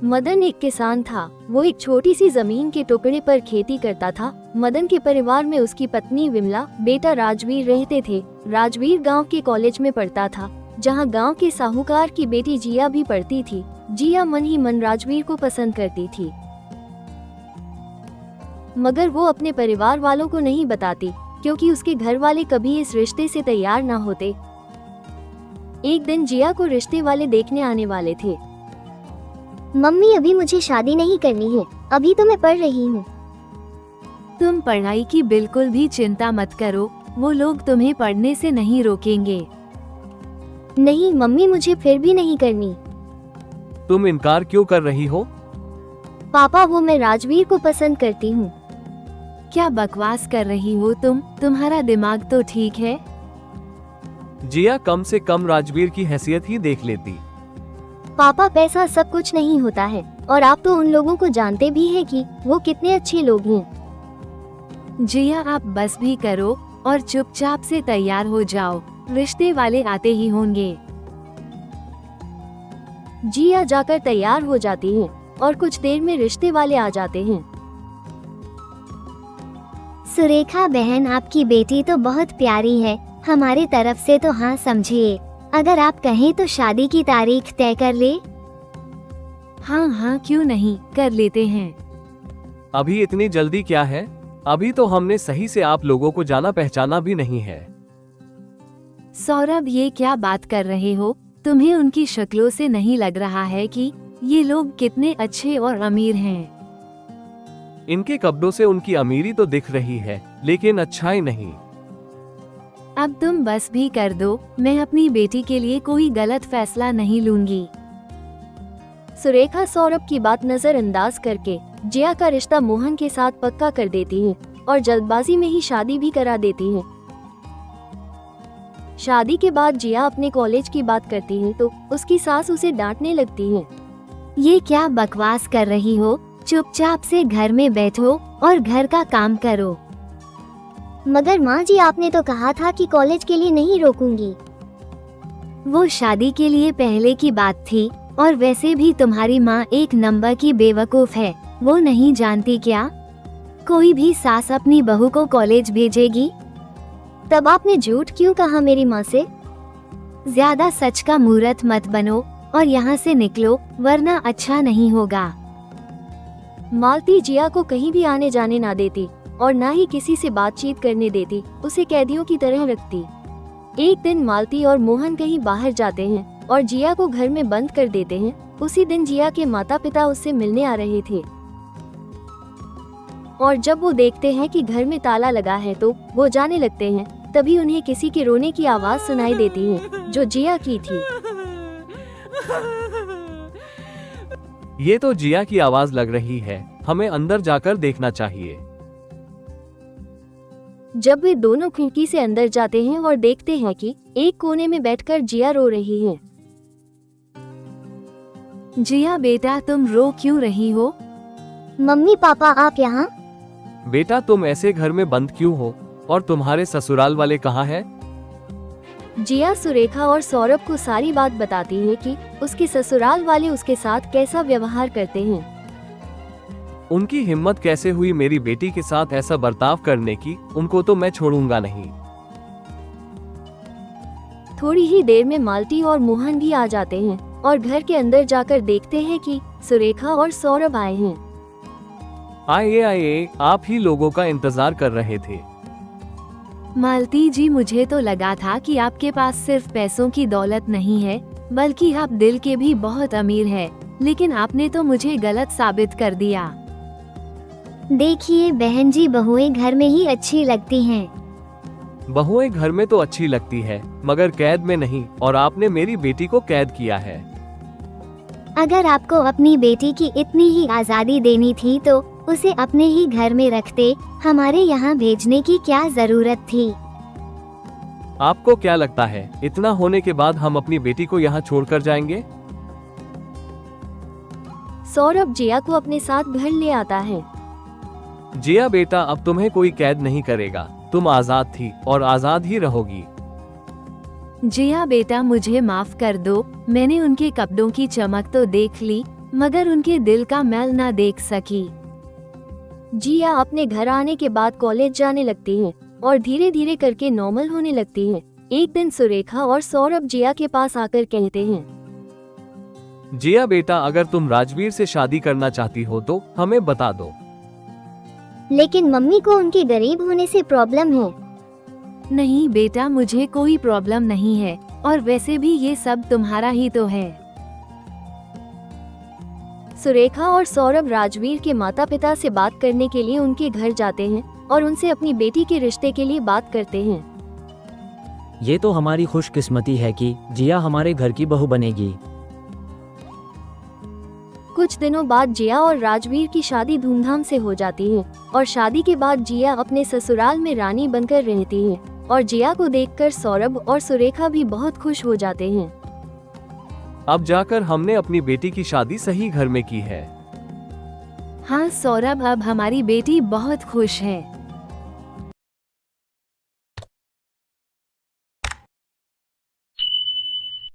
मदन एक किसान था। वो एक छोटी सी जमीन के टुकड़े पर खेती करता था। मदन के परिवार में उसकी पत्नी विमला, बेटा राजवीर रहते थे। राजवीर गांव के कॉलेज में पढ़ता था, जहां गांव के साहूकार की बेटी जिया भी पढ़ती थी। जिया मन ही मन राजवीर को पसंद करती थी, मगर वो अपने परिवार वालों को नहीं बताती, क्योंकि उसके घर वाले कभी इस रिश्ते से तैयार न होते। एक दिन जिया को रिश्ते वाले देखने आने वाले थे। मम्मी, अभी मुझे शादी नहीं करनी है, अभी तो मैं पढ़ रही हूँ। तुम पढ़ाई की बिल्कुल भी चिंता मत करो, वो लोग तुम्हें पढ़ने से नहीं रोकेंगे। नहीं मम्मी, मुझे फिर भी नहीं करनी। तुम इनकार क्यों कर रही हो? पापा, वो मैं राजवीर को पसंद करती हूँ। क्या बकवास कर रही हो तुम? तुम्हारा दिमाग तो ठीक है। जिया कम से कम राजवीर की हैसियत ही देख लेती। पापा, पैसा सब कुछ नहीं होता है, और आप तो उन लोगों को जानते भी हैं कि वो कितने अच्छे लोग हैं। जिया, आप बस भी करो और चुपचाप से तैयार हो जाओ, रिश्ते वाले आते ही होंगे। जिया जाकर तैयार हो जाती है और कुछ देर में रिश्ते वाले आ जाते हैं। सुरेखा बहन, आपकी बेटी तो बहुत प्यारी है, हमारे तरफ से तो हाँ समझिए। अगर आप कहें तो शादी की तारीख तय कर ले। हाँ हाँ, क्यों नहीं, कर लेते हैं। अभी इतनी जल्दी क्या है? अभी तो हमने सही से आप लोगों को जाना पहचाना भी नहीं है। सौरभ, ये क्या बात कर रहे हो? तुम्हें उनकी शक्लों से नहीं लग रहा है कि ये लोग कितने अच्छे और अमीर हैं? इनके कपड़ों से उनकी अमीरी तो दिख रही है, लेकिन अच्छाई नहीं। अब तुम बस भी कर दो, मैं अपनी बेटी के लिए कोई गलत फैसला नहीं लूंगी। सुरेखा सौरभ की बात नजरअंदाज करके जिया का रिश्ता मोहन के साथ पक्का कर देती है और जल्दबाजी में ही शादी भी करा देती है। शादी के बाद जिया अपने कॉलेज की बात करती है तो उसकी सास उसे डांटने लगती है। ये क्या बकवास कर रही हो? चुपचाप से घर में बैठो और घर का काम करो। मगर माँ जी, आपने तो कहा था कि कॉलेज के लिए नहीं रोकूंगी। वो शादी के लिए पहले की बात थी, और वैसे भी तुम्हारी माँ एक नंबर की बेवकूफ है। वो नहीं जानती क्या कोई भी सास अपनी बहू को कॉलेज भेजेगी? तब आपने झूठ क्यों कहा मेरी माँ से? ज्यादा सच का मूर्त मत बनो और यहाँ से निकलो, वरना अच्छा नहीं होगा। मालती जिया को कहीं भी आने जाने ना देती और ना ही किसी से बातचीत करने देती, उसे कैदियों की तरह रखती। एक दिन मालती और मोहन कहीं बाहर जाते हैं और जिया को घर में बंद कर देते हैं। उसी दिन जिया के माता पिता उससे मिलने आ रहे थे, और जब वो देखते हैं कि घर में ताला लगा है तो वो जाने लगते हैं। तभी उन्हें किसी के रोने की आवाज सुनाई देती है, जो जिया की थी। ये तो जिया की आवाज लग रही है, हमें अंदर जाकर देखना चाहिए। जब वे दोनों खिड़की से अंदर जाते हैं और देखते हैं कि एक कोने में बैठकर जिया रो रही है। जिया बेटा, तुम रो क्यों रही हो? मम्मी पापा, आप यहाँ? बेटा, तुम ऐसे घर में बंद क्यों हो? और तुम्हारे ससुराल वाले कहाँ हैं? जिया सुरेखा और सौरभ को सारी बात बताती है कि उसके ससुराल वाले उसके साथ कैसा व्यवहार करते हैं। उनकी हिम्मत कैसे हुई मेरी बेटी के साथ ऐसा बर्ताव करने की? उनको तो मैं छोड़ूंगा नहीं। थोड़ी ही देर में मालती और मोहन भी आ जाते हैं और घर के अंदर जाकर देखते हैं कि सुरेखा और सौरभ आए हैं। आइए आइए, आप ही लोगों का इंतजार कर रहे थे। मालती जी, मुझे तो लगा था कि आपके पास सिर्फ पैसों की दौलत नहीं है, बल्कि आप दिल के भी बहुत अमीर हैं, लेकिन आपने तो मुझे गलत साबित कर दिया। देखिए बहन जी, बहुएं घर में ही अच्छी लगती हैं। बहुएं घर में तो अच्छी लगती है, मगर कैद में नहीं, और आपने मेरी बेटी को कैद किया है। अगर आपको अपनी बेटी की इतनी ही आज़ादी देनी थी तो उसे अपने ही घर में रखते, हमारे यहाँ भेजने की क्या जरूरत थी? आपको क्या लगता है इतना होने के बाद हम अपनी बेटी को यहाँ छोड़कर जाएंगे? सौरभ जिया को अपने साथ घर ले आता है। जिया बेटा, अब तुम्हें कोई कैद नहीं करेगा, तुम आजाद थी और आजाद ही रहोगी। जिया बेटा, मुझे माफ कर दो, मैंने उनके कपड़ों की चमक तो देख ली, मगर उनके दिल का मैल ना देख सकी। जिया अपने घर आने के बाद कॉलेज जाने लगती हैं और धीरे धीरे करके नॉर्मल होने लगती हैं। एक दिन सुरेखा और सौरभ जिया के पास आकर कहते हैं, जिया बेटा, अगर तुम राजवीर से शादी करना चाहती हो तो हमें बता दो। लेकिन मम्मी को उनके गरीब होने से प्रॉब्लम है। नहीं बेटा, मुझे कोई प्रॉब्लम नहीं है, और वैसे भी ये सब तुम्हारा ही तो है। सुरेखा और सौरभ राजवीर के माता पिता से बात करने के लिए उनके घर जाते हैं और उनसे अपनी बेटी के रिश्ते के लिए बात करते हैं। ये तो हमारी खुशकिस्मती है कि जिया हमारे घर की बहू बनेगी। कुछ दिनों बाद जिया और राजवीर की शादी धूमधाम से हो जाती है और शादी के बाद जिया अपने ससुराल में रानी बनकर रहती है और जिया को देखकर सौरभ और सुरेखा भी बहुत खुश हो जाते हैं। अब जाकर हमने अपनी बेटी की शादी सही घर में की है। हाँ सौरभ, अब हमारी बेटी बहुत खुश है।